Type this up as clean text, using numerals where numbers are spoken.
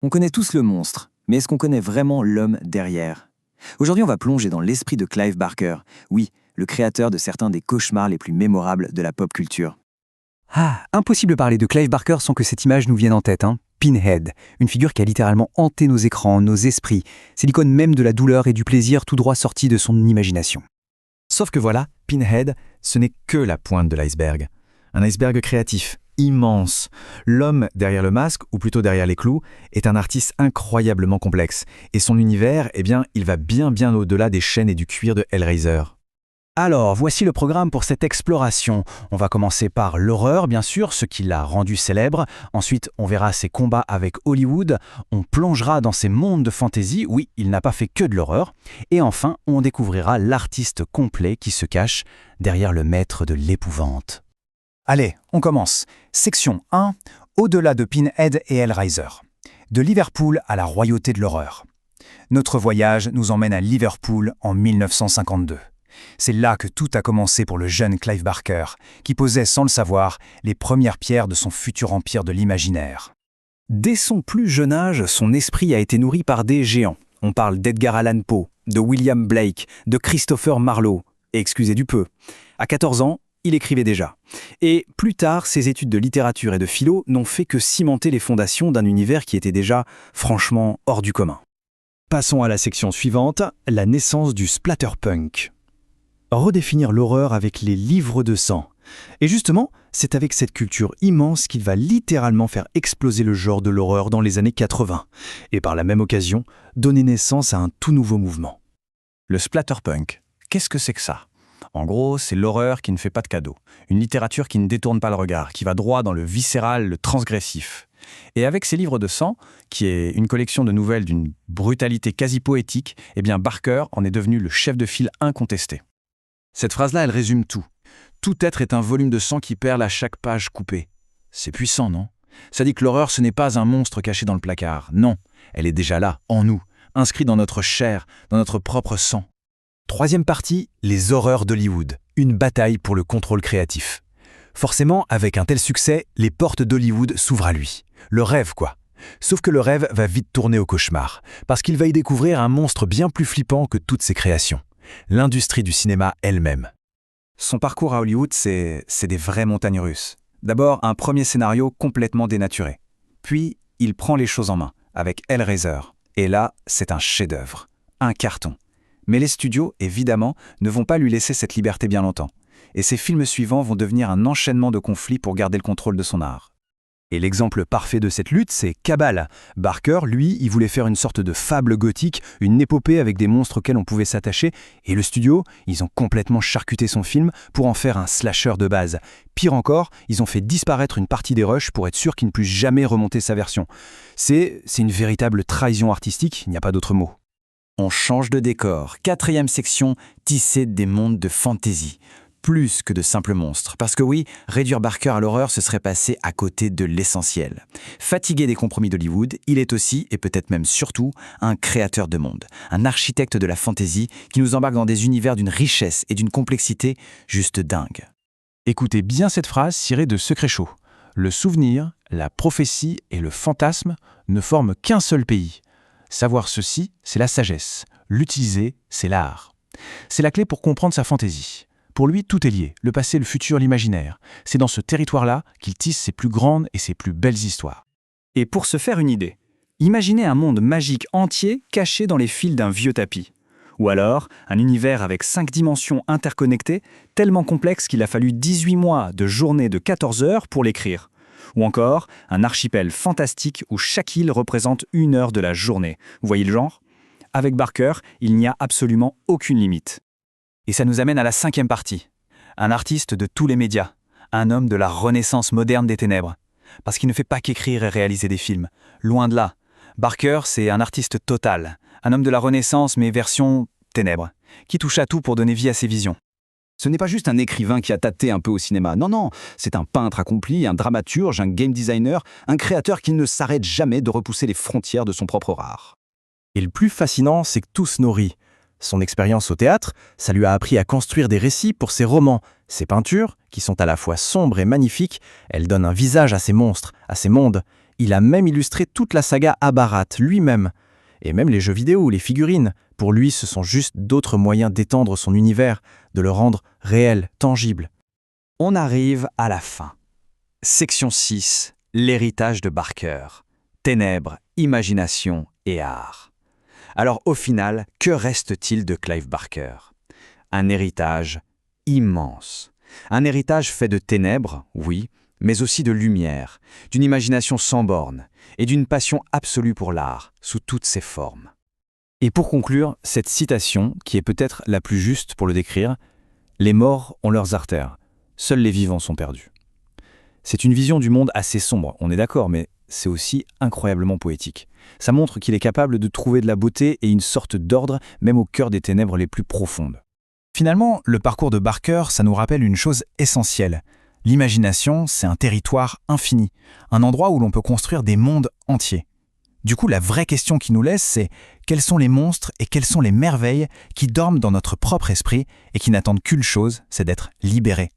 On connaît tous le monstre, mais est-ce qu'on connaît vraiment l'homme derrière? Aujourd'hui, on va plonger dans l'esprit de Clive Barker, oui, le créateur de certains des cauchemars les plus mémorables de la pop culture. Ah, impossible de parler de Clive Barker sans que cette image nous vienne en tête, hein. Pinhead, une figure qui a littéralement hanté nos écrans, nos esprits. C'est l'icône même de la douleur et du plaisir tout droit sorti de son imagination. Sauf que voilà, Pinhead, ce n'est que la pointe de l'iceberg. Un iceberg créatif, immense. L'homme derrière le masque, ou plutôt derrière les clous, est un artiste incroyablement complexe. Et son univers, il va bien au-delà des chaînes et du cuir de Hellraiser. Alors, voici le programme pour cette exploration. On va commencer par l'horreur, bien sûr, ce qui l'a rendu célèbre. Ensuite, on verra ses combats avec Hollywood. On plongera dans ses mondes de fantasy. Oui, il n'a pas fait que de l'horreur. Et enfin, on découvrira l'artiste complet qui se cache derrière le maître de l'épouvante. Allez, on commence. Section 1, au-delà de Pinhead et Hellraiser. De Liverpool à la royauté de l'horreur. Notre voyage nous emmène à Liverpool en 1952. C'est là que tout a commencé pour le jeune Clive Barker, qui posait sans le savoir les premières pierres de son futur empire de l'imaginaire. Dès son plus jeune âge, son esprit a été nourri par des géants. On parle d'Edgar Allan Poe, de William Blake, de Christopher Marlowe, et excusez du peu. À 14 ans, il écrivait déjà. Et plus tard, ses études de littérature et de philo n'ont fait que cimenter les fondations d'un univers qui était déjà, franchement, hors du commun. Passons à la section suivante, la naissance du splatterpunk. Redéfinir l'horreur avec les livres de sang. Et justement, c'est avec cette culture immense qu'il va littéralement faire exploser le genre de l'horreur dans les années 80, et par la même occasion, donner naissance à un tout nouveau mouvement. Le splatterpunk, qu'est-ce que c'est que ça? En gros, c'est l'horreur qui ne fait pas de cadeaux, une littérature qui ne détourne pas le regard, qui va droit dans le viscéral, le transgressif. Et avec ses livres de sang, qui est une collection de nouvelles d'une brutalité quasi poétique, Barker en est devenu le chef de file incontesté. Cette phrase-là, elle résume tout. Tout être est un volume de sang qui perle à chaque page coupée. C'est puissant, non? Ça dit que l'horreur, ce n'est pas un monstre caché dans le placard. Non, elle est déjà là, en nous, inscrite dans notre chair, dans notre propre sang. Troisième partie, les horreurs d'Hollywood. Une bataille pour le contrôle créatif. Forcément, avec un tel succès, les portes d'Hollywood s'ouvrent à lui. Le rêve, quoi. Sauf que le rêve va vite tourner au cauchemar, parce qu'il va y découvrir un monstre bien plus flippant que toutes ses créations. L'industrie du cinéma elle-même. Son parcours à Hollywood, c'est des vraies montagnes russes. D'abord, un premier scénario complètement dénaturé. Puis, il prend les choses en main, avec Hellraiser. Et là, c'est un chef-d'œuvre. Un carton. Mais les studios, évidemment, ne vont pas lui laisser cette liberté bien longtemps. Et ses films suivants vont devenir un enchaînement de conflits pour garder le contrôle de son art. Et l'exemple parfait de cette lutte, c'est Cabal. Barker, lui, il voulait faire une sorte de fable gothique, une épopée avec des monstres auxquels on pouvait s'attacher, et le studio, ils ont complètement charcuté son film pour en faire un slasher de base. Pire encore, ils ont fait disparaître une partie des rushs pour être sûr qu'il ne puisse jamais remonter sa version. C'est une véritable trahison artistique, il n'y a pas d'autre mot. On change de décor. 4e section, tisser des mondes de fantasy. Plus que de simples monstres. Parce que oui, réduire Barker à l'horreur, ce serait passer à côté de l'essentiel. Fatigué des compromis d'Hollywood, il est aussi, et peut-être même surtout, un créateur de monde. Un architecte de la fantasy qui nous embarque dans des univers d'une richesse et d'une complexité juste dingue. Écoutez bien cette phrase tirée de Secret Chaud. Le souvenir, la prophétie et le fantasme ne forment qu'un seul pays. Savoir ceci, c'est la sagesse. L'utiliser, c'est l'art. C'est la clé pour comprendre sa fantaisie. Pour lui, tout est lié, le passé, le futur, l'imaginaire. C'est dans ce territoire-là qu'il tisse ses plus grandes et ses plus belles histoires. Et pour se faire une idée, imaginez un monde magique entier caché dans les fils d'un vieux tapis. Ou alors, un univers avec 5 dimensions interconnectées, tellement complexe qu'il a fallu 18 mois de journée de 14 heures pour l'écrire. Ou encore, un archipel fantastique où chaque île représente 1 heure de la journée. Vous voyez le genre? Avec Barker, il n'y a absolument aucune limite. Et ça nous amène à la 5e partie. Un artiste de tous les médias. Un homme de la renaissance moderne des ténèbres. Parce qu'il ne fait pas qu'écrire et réaliser des films. Loin de là. Barker, c'est un artiste total. Un homme de la renaissance, mais version ténèbres. Qui touche à tout pour donner vie à ses visions. Ce n'est pas juste un écrivain qui a tâté un peu au cinéma. Non, c'est un peintre accompli, un dramaturge, un game designer, un créateur qui ne s'arrête jamais de repousser les frontières de son propre art. Et le plus fascinant, c'est que tout se nourrit. Son expérience au théâtre, ça lui a appris à construire des récits pour ses romans. Ses peintures, qui sont à la fois sombres et magnifiques, elles donnent un visage à ces monstres, à ces mondes. Il a même illustré toute la saga Abarat lui-même. Et même les jeux vidéo, les figurines, pour lui, ce sont juste d'autres moyens d'étendre son univers, de le rendre réel, tangible. On arrive à la fin. Section 6, l'héritage de Barker. Ténèbres, imagination et art. Alors au final, que reste-t-il de Clive Barker? Un héritage immense. Un héritage fait de ténèbres, oui, mais aussi de lumière, d'une imagination sans bornes et d'une passion absolue pour l'art, sous toutes ses formes. Et pour conclure, cette citation, qui est peut-être la plus juste pour le décrire, « Les morts ont leurs artères, seuls les vivants sont perdus ». C'est une vision du monde assez sombre, on est d'accord, mais c'est aussi incroyablement poétique. Ça montre qu'il est capable de trouver de la beauté et une sorte d'ordre, même au cœur des ténèbres les plus profondes. Finalement, le parcours de Barker, ça nous rappelle une chose essentielle. L'imagination, c'est un territoire infini, un endroit où l'on peut construire des mondes entiers. Du coup, la vraie question qui nous laisse, c'est quels sont les monstres et quelles sont les merveilles qui dorment dans notre propre esprit et qui n'attendent qu'une chose, c'est d'être libérés.